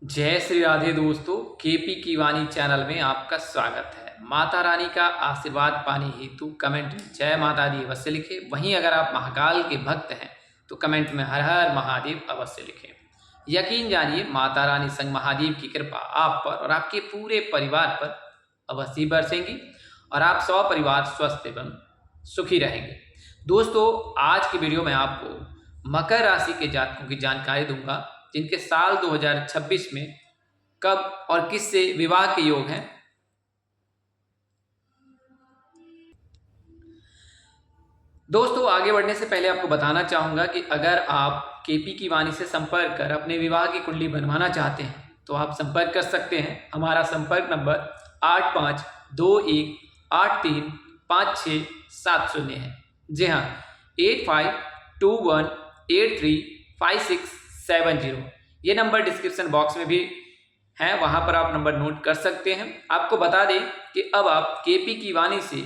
जय श्री राधे दोस्तों, केपी की वाणी चैनल में आपका स्वागत है। माता रानी का आशीर्वाद पाने हेतु कमेंट में जय माता दी अवश्य लिखें। वहीं अगर आप महाकाल के भक्त हैं तो कमेंट में हर हर महादेव अवश्य लिखें। यकीन जानिए, माता रानी संग महादेव की कृपा आप पर और आपके पूरे परिवार पर अवश्य बरसेंगी और आप परिवार स्वस्थ एवं सुखी रहेंगे। दोस्तों, आज की वीडियो में आपको मकर राशि के जातकों की जानकारी दूंगा जिनके साल 2026 में कब और किससे विवाह के योग हैं। दोस्तों, आगे बढ़ने से पहले आपको बताना चाहूँगा कि अगर आप केपी की वाणी से संपर्क कर अपने विवाह की कुंडली बनवाना चाहते हैं तो आप संपर्क कर सकते हैं। हमारा संपर्क नंबर 8521835670 है। जी हाँ, 8521835670। ये नंबर डिस्क्रिप्शन बॉक्स में भी है, वहाँ पर आप नंबर नोट कर सकते हैं। आपको बता दें कि अब आप केपी की वाणी से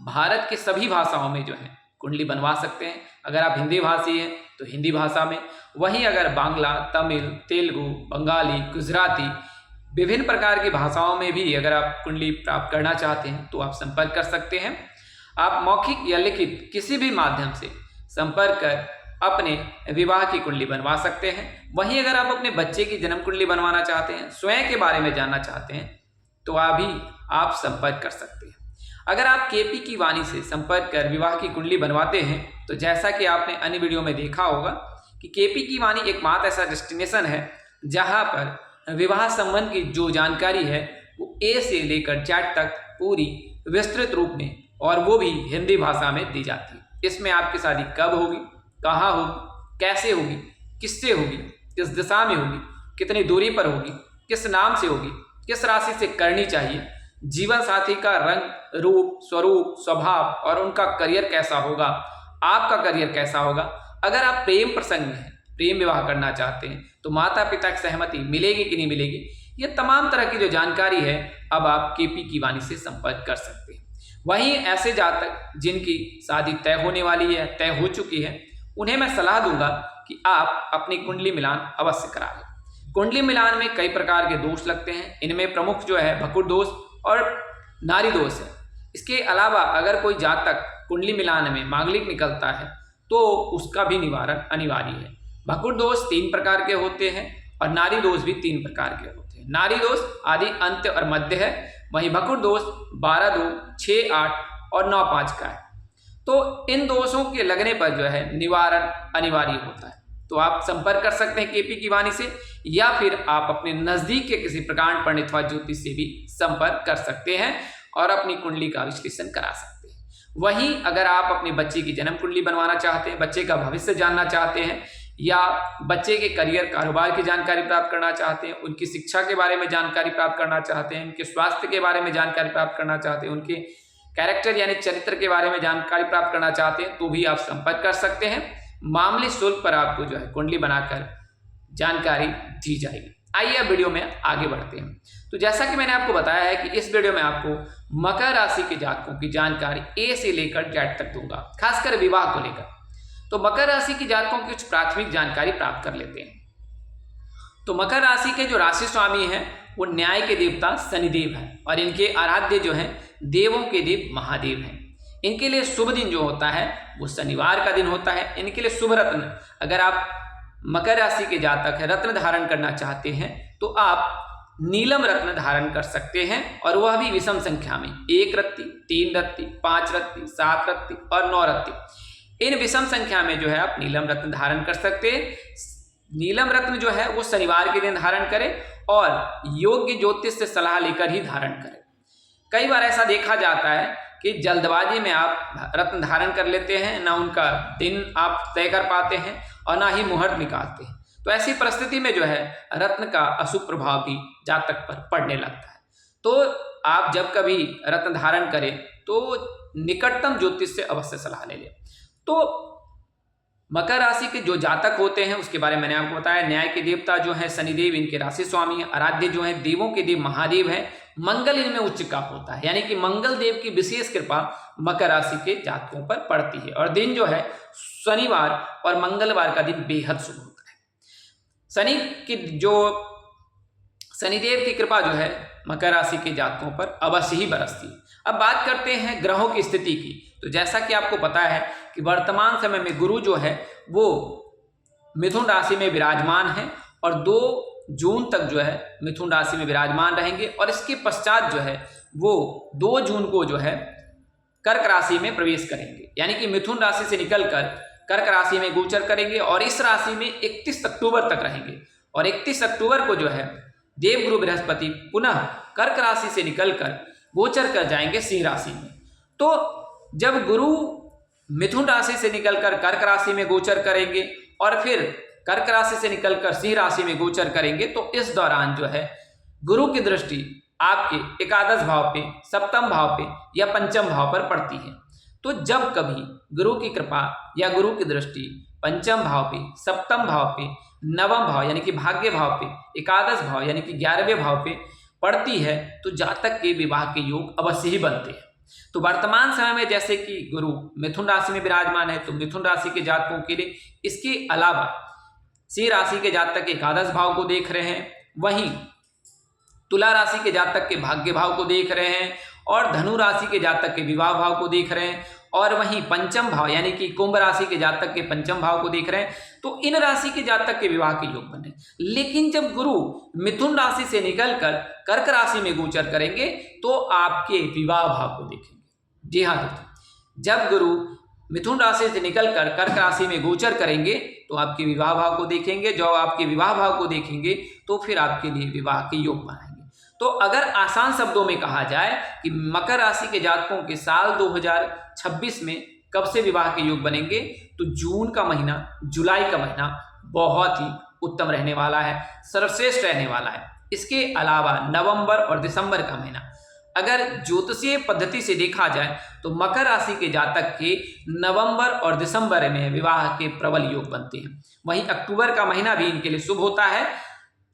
भारत के सभी भाषाओं में जो है कुंडली बनवा सकते हैं। अगर आप हिंदी भाषी हैं तो हिंदी भाषा में, वहीं अगर बांग्ला, तमिल, तेलुगु, बंगाली, गुजराती विभिन्न प्रकार की भाषाओं में भी अगर आप कुंडली प्राप्त करना चाहते हैं तो आप संपर्क कर सकते हैं। आप मौखिक या लिखित किसी भी माध्यम से संपर्क कर अपने विवाह की कुंडली बनवा सकते हैं। वहीं अगर आप अपने बच्चे की जन्म कुंडली बनवाना चाहते हैं, स्वयं के बारे में जानना चाहते हैं तो आप संपर्क कर सकते हैं। अगर आप केपी की वाणी से संपर्क कर विवाह की कुंडली बनवाते हैं तो जैसा कि आपने अन्य वीडियो में देखा होगा कि केपी की वाणी एकमात्र ऐसा डेस्टिनेशन है जहां पर विवाह संबंध की जो जानकारी है वो ए से लेकर जेड तक पूरी विस्तृत रूप में और वो भी हिंदी भाषा में दी जाती है। इसमें आपकी शादी कब होगी, कहाँ होगी, कैसे होगी, किससे होगी, किस दिशा में होगी, कितनी दूरी पर होगी, किस नाम से होगी, किस राशि से करनी चाहिए, जीवन साथी का रंग, रूप, स्वरूप, स्वभाव और उनका करियर कैसा होगा, आपका करियर कैसा होगा, अगर आप प्रेम प्रसंग में हैं, प्रेम विवाह करना चाहते हैं तो माता पिता की सहमति मिलेगी कि नहीं मिलेगी, ये तमाम तरह की जो जानकारी है अब आप केपी की वाणी से संपर्क कर सकते हैं। वहीं ऐसे जातक जिनकी शादी तय होने वाली है, तय हो चुकी है, उन्हें मैं सलाह दूंगा कि आप अपनी कुंडली मिलान अवश्य करा लें। कुंडली मिलान में कई प्रकार के दोष लगते हैं। इनमें प्रमुख जो है भकुर दोष और नारी दोष है। इसके अलावा अगर कोई जातक कुंडली मिलान में मांगलिक निकलता है तो उसका भी निवारण अनिवार्य है। भकुर दोष 3 प्रकार के होते हैं और नारी दोष भी 3 प्रकार के होते हैं। नारी दोष आदि, अंत्य और मध्य है, वहीं भकुर दोष 12, 2, 6, 8 और 9, 5 का है। तो इन दोषों के लगने पर जो है निवारण अनिवार्य होता है। तो आप संपर्क कर सकते हैं केपी की वाणी से, या फिर आप अपने नजदीक के किसी प्रकांड पंडित अथवा ज्योतिष से भी संपर्क कर सकते हैं और अपनी कुंडली का विश्लेषण करा सकते हैं। वहीं अगर आप अपने बच्चे की जन्म कुंडली बनवाना चाहते हैं, बच्चे का भविष्य जानना चाहते हैं या बच्चे के करियर कारोबार की जानकारी प्राप्त करना चाहते हैं, उनकी शिक्षा के बारे में जानकारी प्राप्त करना चाहते हैं, उनके स्वास्थ्य के बारे में जानकारी प्राप्त करना चाहते हैं, उनके कैरेक्टर यानी चरित्र के बारे में जानकारी प्राप्त करना चाहते हैं तो भी आप संपर्क कर सकते हैं। मामूली शुल्क पर आपको जो है कुंडली बनाकर जानकारी दी जाएगी। आइए अब वीडियो में आगे बढ़ते हैं। तो जैसा कि मैंने आपको बताया है कि इस वीडियो में आपको मकर राशि के जातकों की जानकारी ए से लेकर जेड तक दूंगा, खासकर विवाह को लेकर। तो मकर राशि के जातकों की कुछ प्राथमिक जानकारी प्राप्त कर लेते हैं। तो मकर राशि के जो राशि स्वामी हैं वो न्याय के देवता शनिदेव हैं और इनके आराध्य जो हैं देवों के देव महादेव हैं। इनके लिए शुभ दिन जो होता है वो शनिवार का दिन होता है। इनके लिए शुभ रत्न, अगर आप मकर राशि के जातक है, रत्न धारण करना चाहते हैं तो आप नीलम रत्न धारण कर सकते हैं और वह भी विषम संख्या में, 1 रत्ती, 3 रत्ती, 5 रत्ती, 7 रत्ती और 9 रत्ती। इन विषम संख्या में जो है आप नीलम रत्न धारण कर सकते हैं। नीलम रत्न जो है वो शनिवार के दिन धारण करें और योग्य ज्योतिष से सलाह लेकर ही धारण करें। कई बार ऐसा देखा जाता है कि जल्दबाजी में आप रत्न धारण कर लेते हैं, ना उनका दिन आप तय कर पाते हैं और ना ही मुहूर्त निकालते हैं। तो ऐसी परिस्थिति में जो है रत्न का अशुभ प्रभाव भी जातक पर पड़ने लगता है। तो आप जब कभी रत्न धारण करें तो निकटतम ज्योतिष से अवश्य सलाह ले लें। तो मकर राशि के जो जातक होते हैं उसके बारे में मैंने आपको बताया। न्याय के देवता जो है शनिदेव, इनके राशि स्वामी है। आराध्य जो है देवों के देव महादेव है। मंगल इनमें उच्च का होता है, यानी कि मंगल देव की विशेष कृपा मकर राशि के जातकों पर पड़ती है। और दिन जो है शनिवार और मंगलवार का दिन बेहद शुभ होता है। शनि की जो शनिदेव की कृपा जो है मकर राशि के जातकों पर अवश्य ही बरसती है। अब बात करते हैं ग्रहों की स्थिति की। तो जैसा कि आपको पता है कि वर्तमान समय में गुरु जो है वो मिथुन राशि में विराजमान है और 2 जून तक जो है मिथुन राशि में विराजमान रहेंगे और इसके पश्चात जो है वो 2 जून को जो है कर्क राशि में प्रवेश करेंगे, यानी कि मिथुन राशि से निकलकर कर्क राशि में गोचर करेंगे और इस राशि में 31 अक्टूबर तक रहेंगे। और 31 अक्टूबर को जो है देवगुरु बृहस्पति पुनः कर्क राशि से निकलकर गोचर कर जाएंगे सिंह राशि में। तो जब गुरु मिथुन राशि से निकलकर कर्क राशि में गोचर करेंगे और फिर कर्क राशि से निकलकर सिंह राशि में गोचर करेंगे, तो इस दौरान जो है गुरु की दृष्टि आपके एकादश भाव पे, सप्तम भाव पे या पंचम भाव पर पड़ती है। तो जब कभी गुरु की कृपा या गुरु की दृष्टि पंचम भाव पे, सप्तम भाव पे, नवम भाव यानी कि भाग्य भाव पे, एकादश भाव यानी कि 11वें भाव पे पड़ती है, तो जातक के विवाह के योग अवश्य ही बनते हैं। तो वर्तमान समय में जैसे कि गुरु मिथुन राशि में विराजमान है, तो मिथुन राशि के जातकों के लिए इसके अलावा सिंह राशि के जातक एकादश भाव को देख रहे हैं, वहीं तुला राशि के जातक के भाग्य भाव को देख रहे हैं और धनु राशि के जातक के विवाह भाव को देख रहे हैं और वहीं पंचम भाव यानी कि कुंभ राशि के जातक के पंचम भाव को देख रहे हैं। तो इन राशि के जातक के विवाह के योग बन रहे हैं। लेकिन जब गुरु मिथुन राशि से निकलकर कर्क राशि में गोचर करेंगे तो आपके विवाह भाव को देखेंगे। जी हाँ दोस्तों, जब गुरु मिथुन राशि से निकलकर कर्क राशि में गोचर करेंगे तो आपके विवाह भाव को देखेंगे। जब आपके विवाह भाव को देखेंगे तो फिर आपके लिए विवाह के योग बनाएंगे। तो अगर आसान शब्दों में कहा जाए कि मकर राशि के जातकों के साल 2026 में कब से विवाह के योग बनेंगे, तो जून का महीना, जुलाई का महीना बहुत ही उत्तम रहने वाला है, सर्वश्रेष्ठ रहने वाला है। इसके अलावा नवंबर और दिसंबर का महीना अगर ज्योतिषीय पद्धति से देखा जाए तो मकर राशि के जातक के नवंबर और दिसंबर में विवाह के प्रबल योग बनते हैं। वहीं अक्टूबर का महीना भी इनके लिए शुभ होता है,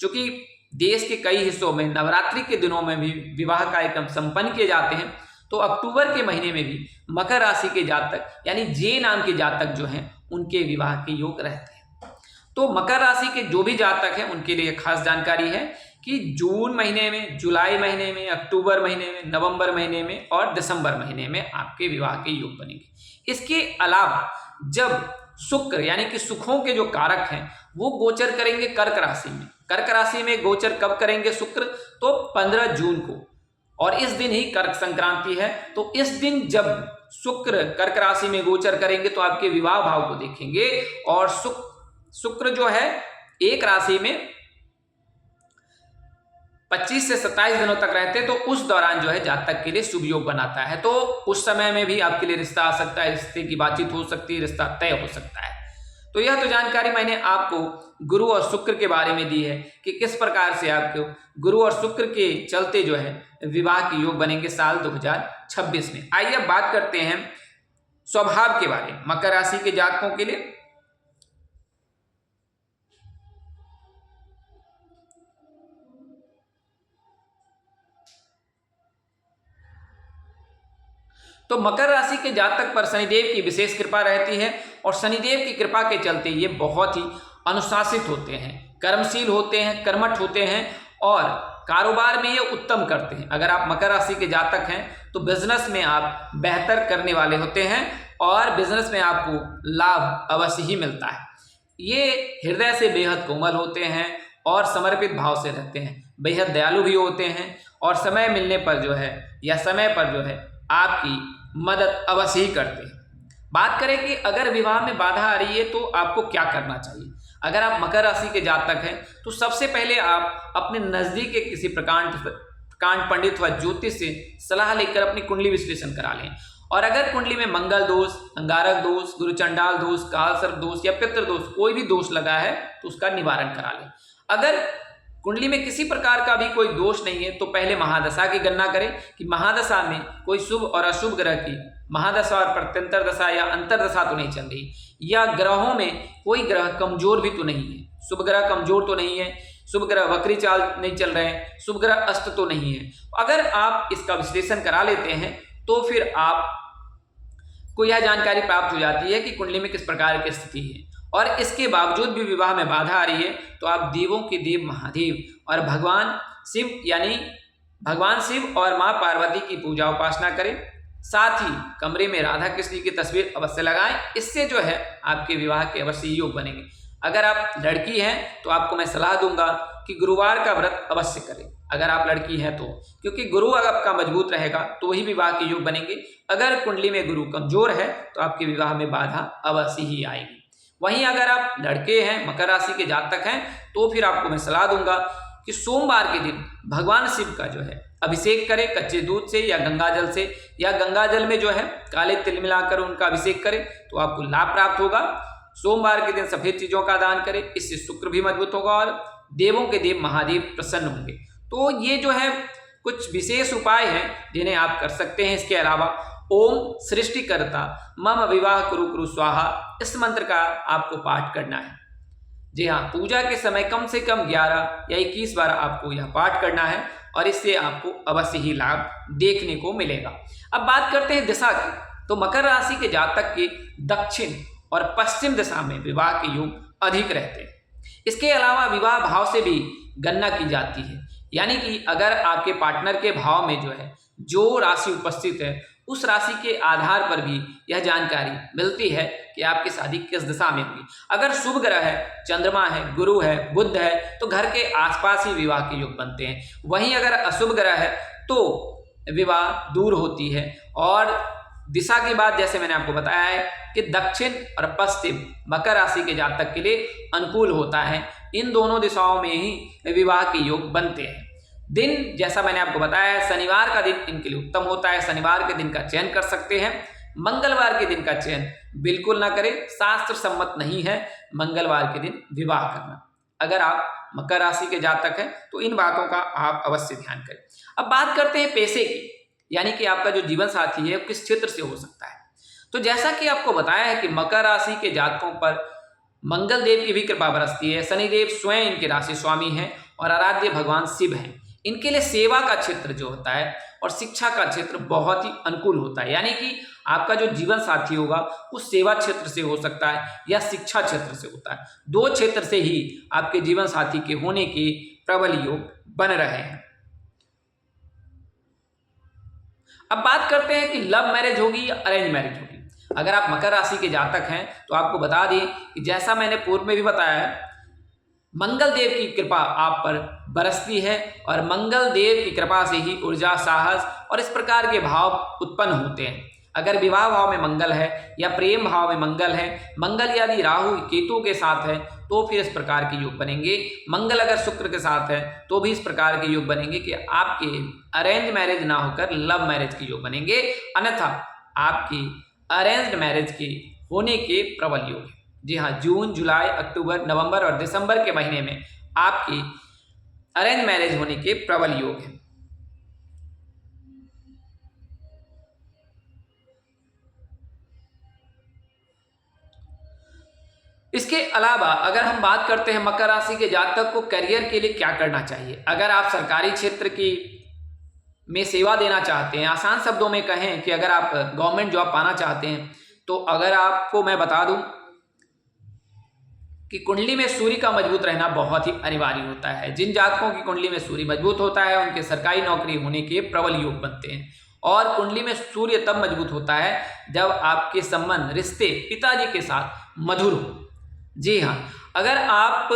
क्योंकि देश के कई हिस्सों में नवरात्रि के दिनों में भी विवाह कार्यक्रम संपन्न किए जाते हैं। तो अक्टूबर के महीने में भी मकर राशि के जातक यानी जे नाम के जातक जो हैं उनके विवाह के योग रहते हैं। तो मकर राशि के जो भी जातक हैं उनके लिए खास जानकारी है कि जून महीने में, जुलाई महीने में, अक्टूबर महीने में, नवंबर महीने में और दिसंबर महीने में आपके विवाह के योग बनेंगे। इसके अलावा जब शुक्र यानी कि सुखों के जो कारक हैं वो गोचर करेंगे कर्क राशि में। कर्क राशि में गोचर कब करेंगे शुक्र? तो 15 जून को, और इस दिन ही कर्क संक्रांति है। तो इस दिन जब शुक्र कर्क राशि में गोचर करेंगे तो आपके विवाह भाव को देखेंगे और शुक्र जो है एक राशि में 25 से 27 दिनों तक रहते हैं। तो उस दौरान जो है जातक के लिए शुभ योग बनाता है। तो उस समय में भी आपके लिए रिश्ता आ सकता है, रिश्ते की बातचीत हो सकती है, रिश्ता तय हो सकता है। तो यह तो जानकारी मैंने आपको गुरु और शुक्र के बारे में दी है कि किस प्रकार से आपको गुरु और शुक्र के चलते जो है विवाह के योग बनेंगे साल 2026 में। आइए अब बात करते हैं स्वभाव के बारे में मकर राशि के जातकों के लिए। तो मकर राशि के जातक पर शनिदेव की विशेष कृपा रहती है और शनिदेव की कृपा के चलते ये बहुत ही अनुशासित होते हैं, कर्मशील होते हैं, कर्मठ होते हैं और कारोबार में ये उत्तम करते हैं। अगर आप मकर राशि के जातक हैं तो बिजनेस में आप बेहतर करने वाले होते हैं और बिजनेस में आपको लाभ अवश्य ही मिलता है। ये हृदय से बेहद कोमल होते हैं और समर्पित भाव से रहते हैं, बेहद दयालु भी होते हैं और समय मिलने पर जो है या समय पर जो है आपकी मदद अवश्य ही करते हैं। बात करें कि अगर विवाह में बाधा आ रही है तो आपको क्या करना चाहिए। अगर आप मकर राशि के जातक हैं तो सबसे पहले आप अपने नज़दीक के किसी प्रकांड पंडित व ज्योतिष से सलाह लेकर अपनी कुंडली विश्लेषण करा लें। और अगर कुंडली में मंगल दोष, अंगारक दोष, गुरुचंडाल दोष, कालसर्प दोष या पितृ दोष कोई भी दोष लगा है तो उसका निवारण करा लें। अगर कुंडली में किसी प्रकार का भी कोई दोष नहीं है तो पहले महादशा की गणना करें कि महादशा में कोई शुभ और अशुभ ग्रह की महादशा और प्रत्यंतर दशा या अंतरदशा तो नहीं चल रही, या ग्रहों में कोई ग्रह कमजोर भी तो नहीं है, शुभ ग्रह कमजोर तो नहीं है, शुभ ग्रह वक्री चाल नहीं चल रहे हैं, शुभ ग्रह अस्त तो नहीं है। अगर आप इसका विश्लेषण करा लेते हैं तो फिर आपको यह जानकारी प्राप्त हो जाती है कि कुंडली में किस प्रकार की स्थिति है और इसके बावजूद भी विवाह में बाधा आ रही है, तो आप देवों के देव महादेव और भगवान शिव और माँ पार्वती की पूजा उपासना करें। साथ ही कमरे में राधा कृष्ण की तस्वीर अवश्य लगाएं। इससे जो है आपके विवाह के अवश्य योग बनेंगे। अगर आप लड़की हैं तो आपको मैं सलाह दूंगा कि गुरुवार का व्रत अवश्य करें, अगर आप लड़की हैं तो, क्योंकि गुरु अगर आपका मजबूत रहेगा तो वही विवाह के योग बनेंगे। अगर कुंडली में गुरु कमजोर है तो आपके विवाह में बाधा अवश्य ही आएगी। वहीं अगर आप लड़के हैं, मकर राशि के जातक हैं, तो फिर आपको मैं सलाह दूंगा कि सोमवार के दिन भगवान शिव का जो है अभिषेक करें कच्चे दूध से या गंगाजल से, या गंगाजल में जो है काले तिल मिलाकर उनका अभिषेक करें तो आपको लाभ प्राप्त होगा। सोमवार के दिन सफेद चीजों का दान करें, इससे शुक्र भी मजबूत होगा और देवों के देव महादेव प्रसन्न होंगे। तो ये जो है कुछ विशेष उपाय हैं जिन्हें आप कर सकते हैं। इसके अलावा ओम सृष्टिकर्ता मम विवाह कुरु कुरु स्वाहा, इस मंत्र का आपको पाठ करना है। जी हाँ, पूजा के समय कम से कम 11 या 21 बार आपको यह पाठ करना है और इससे आपको अवश्य ही लाभ देखने को मिलेगा। अब बात करते हैं दिशा की, तो मकर राशि के जातक के दक्षिण और पश्चिम दिशा में विवाह के योग अधिक रहते हैं। इसके अलावा विवाह भाव से भी गणना की जाती है, यानी कि अगर आपके पार्टनर के भाव में जो है जो राशि उपस्थित है उस राशि के आधार पर भी यह जानकारी मिलती है कि आपकी शादी किस दिशा में हुई। अगर शुभ ग्रह है, चंद्रमा है, गुरु है, बुध है, तो घर के आसपास ही विवाह के योग बनते हैं। वहीं अगर अशुभ ग्रह है तो विवाह दूर होती है। और दिशा की बात जैसे मैंने आपको बताया है कि दक्षिण और पश्चिम मकर राशि के जातक के लिए अनुकूल होता है। इन दोनों दिशाओं में ही विवाह के योग बनते हैं। दिन जैसा मैंने आपको बताया है, शनिवार का दिन इनके लिए उत्तम होता है। शनिवार के दिन का चयन कर सकते हैं। मंगलवार के दिन का चयन बिल्कुल ना करें, शास्त्र सम्मत नहीं है मंगलवार के दिन विवाह करना। अगर आप मकर राशि के जातक हैं तो इन बातों का आप अवश्य ध्यान करें। अब बात करते हैं पेशे की, यानी कि आपका जो जीवन साथी है किस क्षेत्र से हो सकता है। तो जैसा कि आपको बताया है कि मकर राशि के जातकों पर मंगल देव की भी कृपा बरसती है। शनिदेव स्वयं इनके राशि स्वामी हैं और आराध्य भगवान शिव हैं। इनके लिए सेवा का क्षेत्र जो होता है और शिक्षा का क्षेत्र बहुत ही अनुकूल होता है, यानी कि आपका जो जीवन साथी होगा उस सेवा क्षेत्र से हो सकता है या शिक्षा क्षेत्र से होता है। दो क्षेत्र से ही आपके जीवन साथी के होने के प्रबल योग बन रहे हैं। अब बात करते हैं कि लव मैरिज होगी या अरेंज मैरिज होगी। अगर आप मकर राशि के जातक हैं तो आपको बता दें कि जैसा मैंने पूर्व में भी बताया है, मंगल देव की कृपा आप पर बरसती है और मंगल देव की कृपा से ही ऊर्जा, साहस और इस प्रकार के भाव उत्पन्न होते हैं। अगर विवाह भाव में मंगल है या प्रेम भाव में मंगल है, मंगल यदि राहु केतु के साथ है तो फिर इस प्रकार के योग बनेंगे। मंगल अगर शुक्र के साथ है तो भी इस प्रकार के योग बनेंगे कि आपके अरेंज मैरिज ना होकर लव मैरिज के योग बनेंगे, अन्यथा आपकी अरेंज्ड मैरिज के होने के प्रबल योग है। जी हाँ, जून, जुलाई, अक्टूबर, नवंबर और दिसंबर के महीने में आपकी अरेंज मैरिज होने के प्रबल योग हैं। इसके अलावा अगर हम बात करते हैं मकर राशि के जातक को करियर के लिए क्या करना चाहिए। अगर आप सरकारी क्षेत्र की में सेवा देना चाहते हैं, आसान शब्दों में कहें कि अगर आप गवर्नमेंट जॉब पाना चाहते हैं, तो अगर आपको मैं बता दूं कि कुंडली में सूर्य का मजबूत रहना बहुत ही अनिवार्य होता है। जिन जातकों की कुंडली में सूर्य मजबूत होता है उनके सरकारी नौकरी होने के प्रबल योग बनते हैं। और कुंडली में सूर्य तब मजबूत होता है जब आपके संबंध, रिश्ते पिताजी के साथ मधुर हो। जी हाँ, अगर आप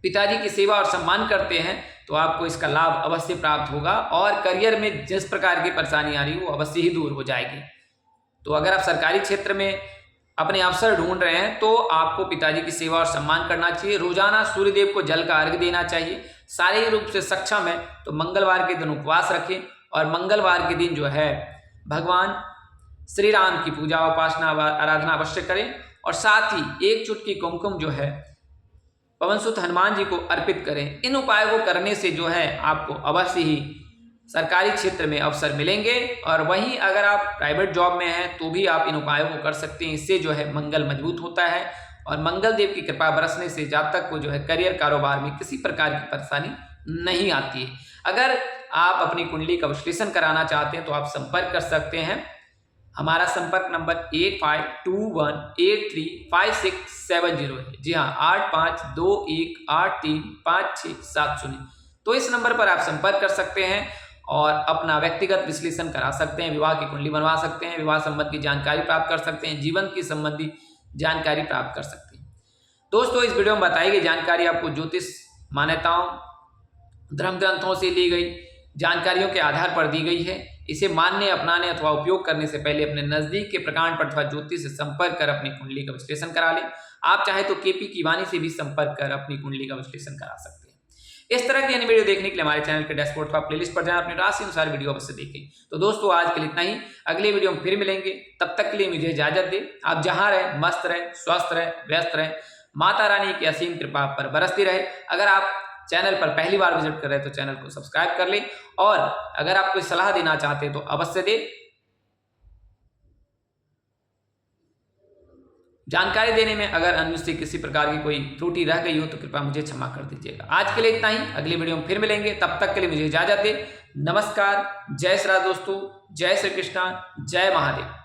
पिताजी की सेवा और सम्मान करते हैं तो आपको इसका लाभ अवश्य प्राप्त होगा और करियर में जिस प्रकार की परेशानी आ रही है वो अवश्य ही दूर हो जाएगी। तो अगर आप सरकारी क्षेत्र में अपने अवसर ढूंढ रहे हैं तो आपको पिताजी की सेवा और सम्मान करना चाहिए। रोजाना सूर्यदेव को जल का अर्घ्य देना चाहिए। शारीरिक रूप से सक्षम है तो मंगलवार के दिन उपवास रखें और मंगलवार के दिन जो है भगवान श्री राम की पूजा उपासना आराधना अवश्य करें। और साथ ही एक चुटकी कुमकुम जो है पवनसुत हनुमान जी को अर्पित करें। इन उपायों को करने से जो है आपको अवश्य ही सरकारी क्षेत्र में अवसर मिलेंगे। और वहीं अगर आप प्राइवेट जॉब में हैं तो भी आप इन उपायों को कर सकते हैं। इससे जो है मंगल मजबूत होता है और मंगल देव की कृपा बरसने से जातक को जो है करियर, कारोबार में किसी प्रकार की परेशानी नहीं आती है। अगर आप अपनी कुंडली का विश्लेषण कराना चाहते हैं तो आप संपर्क कर सकते हैं हमारा संपर्क नंबर 8521835670 है। जी हाँ, 8521835670। तो इस नंबर पर आप संपर्क कर सकते हैं और अपना व्यक्तिगत विश्लेषण करा सकते हैं, विवाह की कुंडली बनवा सकते हैं, विवाह संबंध की जानकारी प्राप्त कर सकते हैं, जीवन की संबंधी जानकारी प्राप्त कर सकते हैं। दोस्तों, इस वीडियो में बताई गई जानकारी आपको ज्योतिष मान्यताओं, धर्म ग्रंथों से ली गई जानकारियों के आधार पर दी गई है। इसे मानने, अपनाने अथवा उपयोग करने से पहले अपने नजदीक के प्रकांड पर अथवा ज्योतिष से संपर्क कर अपनी कुंडली का विश्लेषण करा लें। आप चाहे तो केपी की वाणी से भी संपर्क कर अपनी कुंडली का विश्लेषण करा सकते हैं। इस तरह की अन्य वीडियो देखने के लिए हमारे चैनल के डैशबोर्ड पर प्लेलिस्ट पर जाएं, अपनी राशि अनुसार वीडियो अवश्य देखें। तो दोस्तों, आज के लिए इतना ही। अगले वीडियो में फिर मिलेंगे, तब तक के लिए मुझे इजाजत दें। आप जहां रहे मस्त रहे, स्वस्थ रहे, व्यस्त रहे। माता रानी की असीम कृपा आप पर बरसती रहे। अगर आप चैनल पर पहली बार विजिट कर रहे हैं तो चैनल को सब्सक्राइब कर लें, और अगर आप कोई सलाह देना चाहते हैं तो अवश्य दें। जानकारी देने में अगर अनुचित किसी प्रकार की कोई त्रुटि रह गई हो तो कृपया मुझे क्षमा कर दीजिएगा। आज के लिए इतना ही। अगली वीडियो में फिर मिलेंगे, तब तक के लिए मुझे इजाजत दें। नमस्कार, जय श्री राम दोस्तों, जय श्री कृष्णा, जय महादेव।